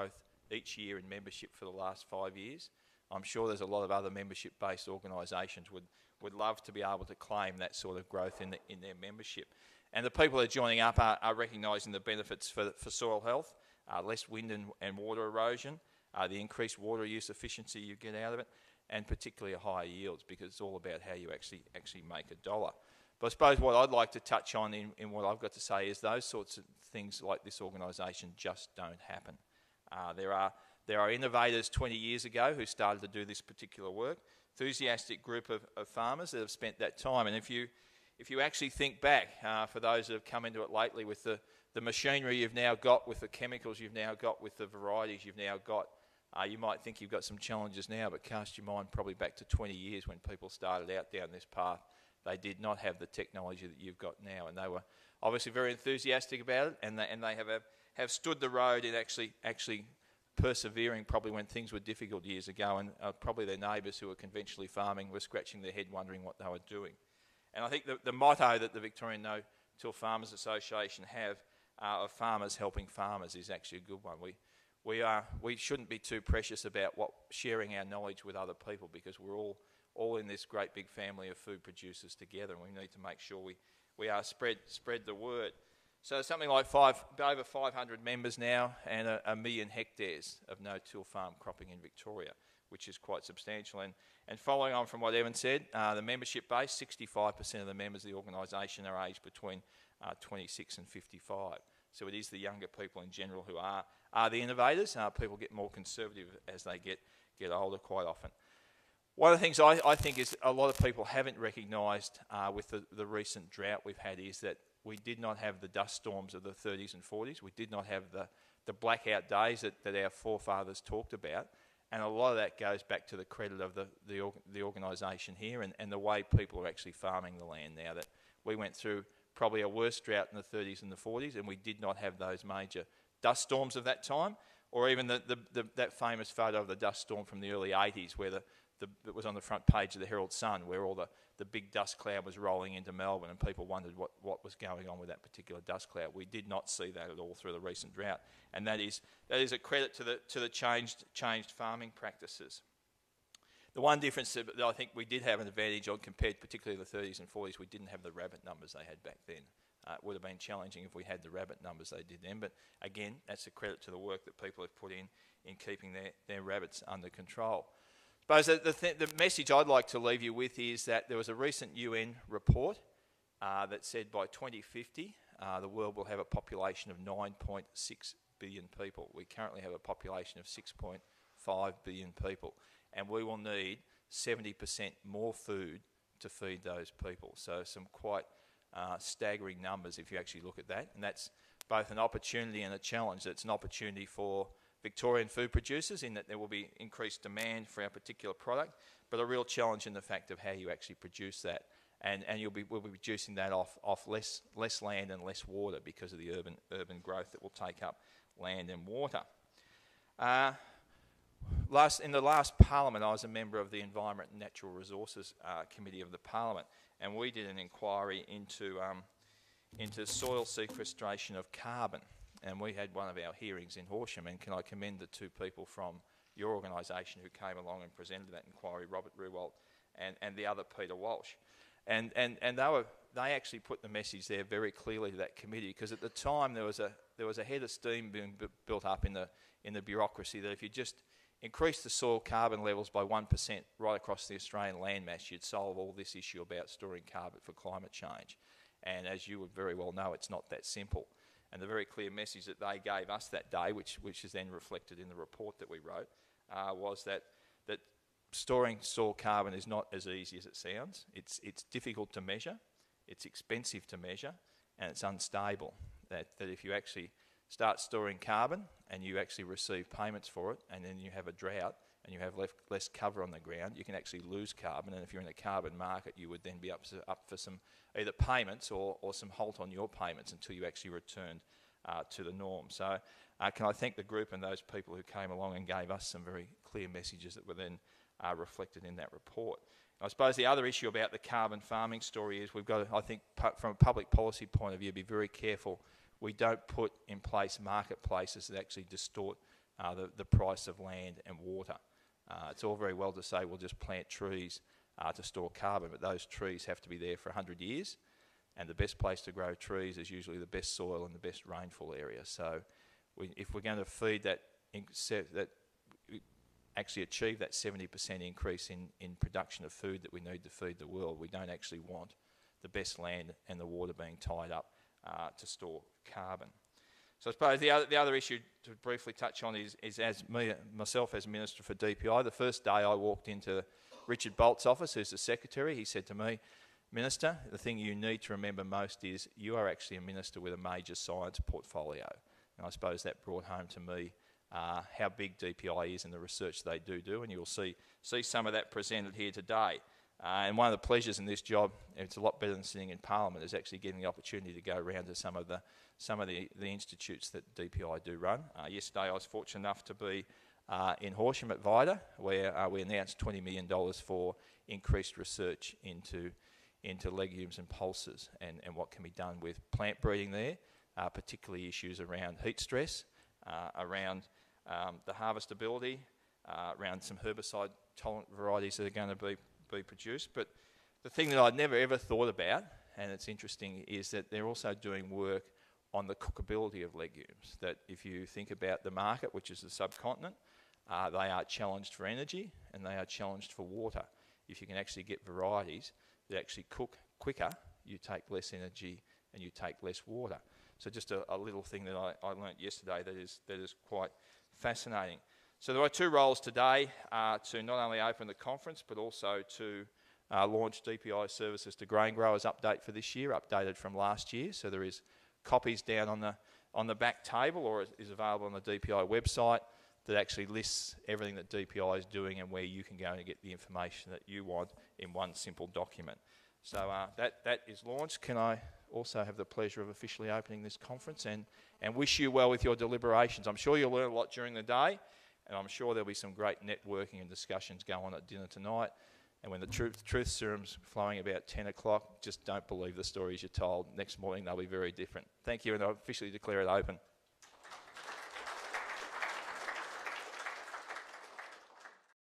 growth each year in membership for the last 5 years. I'm sure there's a lot of other membership-based organisations would love to be able to claim that sort of growth in their membership. And the people that are joining up are recognising the benefits for soil health, less wind and water erosion, the increased water use efficiency you get out of it, and particularly higher yields, because it's all about how you actually make a dollar. But I suppose what I'd like to touch on in what I've got to say is those sorts of things like this organisation just don't happen. There are innovators 20 years ago who started to do this particular work, enthusiastic group of farmers that have spent that time. And if you actually think back, for those that have come into it lately, with the machinery you've now got, with the chemicals you've now got, with the varieties you've now got, you might think you've got some challenges now, but cast your mind probably back to 20 years when people started out down this path. They did not have the technology that you've got now, and they were obviously very enthusiastic about it, and they have stood the road in actually persevering probably when things were difficult years ago, and probably their neighbours who were conventionally farming were scratching their head wondering what they were doing. And I think the motto that the Victorian No-Till Farmers Association have of farmers helping farmers is actually a good one. We shouldn't be too precious about sharing our knowledge with other people, because we're all in this great big family of food producers together, and we need to make sure we spread the word. So something like over 500 members now, and a million hectares of no-till farm cropping in Victoria, which is quite substantial. And following on from what Evan said, the membership base, 65% of the members of the organisation are aged between 26 and 55. So it is the younger people in general who are the innovators. People get more conservative as they get older quite often. One of the things I think is a lot of people haven't recognised with the recent drought we've had is that we did not have the dust storms of the 30s and 40s. We did not have the blackout days that our forefathers talked about. And a lot of that goes back to the credit of the organisation here and the way people are actually farming the land now. That we went through probably a worse drought in the 30s and the 40s, and we did not have those major dust storms of that time, or even that famous photo of the dust storm from the early 80s where it was on the front page of the Herald Sun, where all the big dust cloud was rolling into Melbourne, and people wondered what was going on with that particular dust cloud. We did not see that at all through the recent drought, and that is a credit to the changed farming practices. The one difference that I think we did have an advantage on compared particularly to the 30s and 40s, we didn't have the rabbit numbers they had back then. It would have been challenging if we had the rabbit numbers they did then, but again, that's a credit to the work that people have put in keeping their rabbits under control. But the message I'd like to leave you with is that there was a recent UN report that said by 2050 the world will have a population of 9.6 billion people. We currently have a population of 6.5 billion people, and we will need 70% more food to feed those people. So some quite staggering numbers if you actually look at that, and that's both an opportunity and a challenge. It's an opportunity for Victorian food producers in that there will be increased demand for our particular product, but a real challenge in the fact of how you actually produce that, and we'll be producing that off less land and less water because of the urban growth that will take up land and water. In the last Parliament, I was a member of the Environment and Natural Resources Committee of the Parliament, and we did an inquiry into soil sequestration of carbon. And we had one of our hearings in Horsham, and can I commend the two people from your organisation who came along and presented that inquiry, Robert Ruwalt and the other Peter Walsh. And they actually put the message there very clearly to that committee, because at the time there was a head of steam being built up in the bureaucracy that if you just increase the soil carbon levels by 1% right across the Australian landmass, you'd solve all this issue about storing carbon for climate change. And as you would very well know, it's not that simple. And the very clear message that they gave us that day, which is then reflected in the report that we wrote, was that storing soil carbon is not as easy as it sounds. It's difficult to measure, it's expensive to measure, and it's unstable. That if you actually start storing carbon and you actually receive payments for it, and then you have a drought and you have less cover on the ground, you can actually lose carbon. And if you're in a carbon market, you would then be up for some either payments or some halt on your payments until you actually returned to the norm. So can I thank the group and those people who came along and gave us some very clear messages that were then reflected in that report. I suppose the other issue about the carbon farming story is we've got to, I think, from a public policy point of view, be very careful we don't put in place marketplaces that actually distort the price of land and water. It's all very well to say we'll just plant trees to store carbon, but those trees have to be there for 100 years, and the best place to grow trees is usually the best soil and the best rainfall area. So if we're going to feed actually achieve that 70% increase in production of food that we need to feed the world, we don't actually want the best land and the water being tied up to store carbon. So I suppose the other issue to briefly touch on is myself as Minister for DPI, the first day I walked into Richard Bolt's office, who's the Secretary, he said to me, "Minister, the thing you need to remember most is you are actually a minister with a major science portfolio." And I suppose that brought home to me how big DPI is and the research they do, and you'll see some of that presented here today. And one of the pleasures in this job, and it's a lot better than sitting in Parliament, is actually getting the opportunity to go around to some of the institutes that DPI do run. Yesterday I was fortunate enough to be in Horsham at VIDA, where we announced $20 million for increased research into legumes and pulses and what can be done with plant breeding there, particularly issues around heat stress, around the harvestability, around some herbicide-tolerant varieties that are going to be produced. But the thing that I'd never ever thought about, and it's interesting, is that they're also doing work on the cookability of legumes. That if you think about the market, which is the subcontinent, they are challenged for energy and they are challenged for water. If you can actually get varieties that actually cook quicker, you take less energy and you take less water. So just a little thing that I learnt yesterday that is quite fascinating. So there are two roles today, to not only open the conference but also to launch DPI services to grain growers update for this year, updated from last year. So there is copies down on the back table, or is available on the DPI website, that actually lists everything that DPI is doing and where you can go and get the information that you want in one simple document. So that is launched. Can I also have the pleasure of officially opening this conference and wish you well with your deliberations. I'm sure you'll learn a lot during the day, and I'm sure there'll be some great networking and discussions going on at dinner tonight. And when the truth serum's flowing about 10 o'clock, just don't believe the stories you're told. Next morning they'll be very different. Thank you, and I officially declare it open.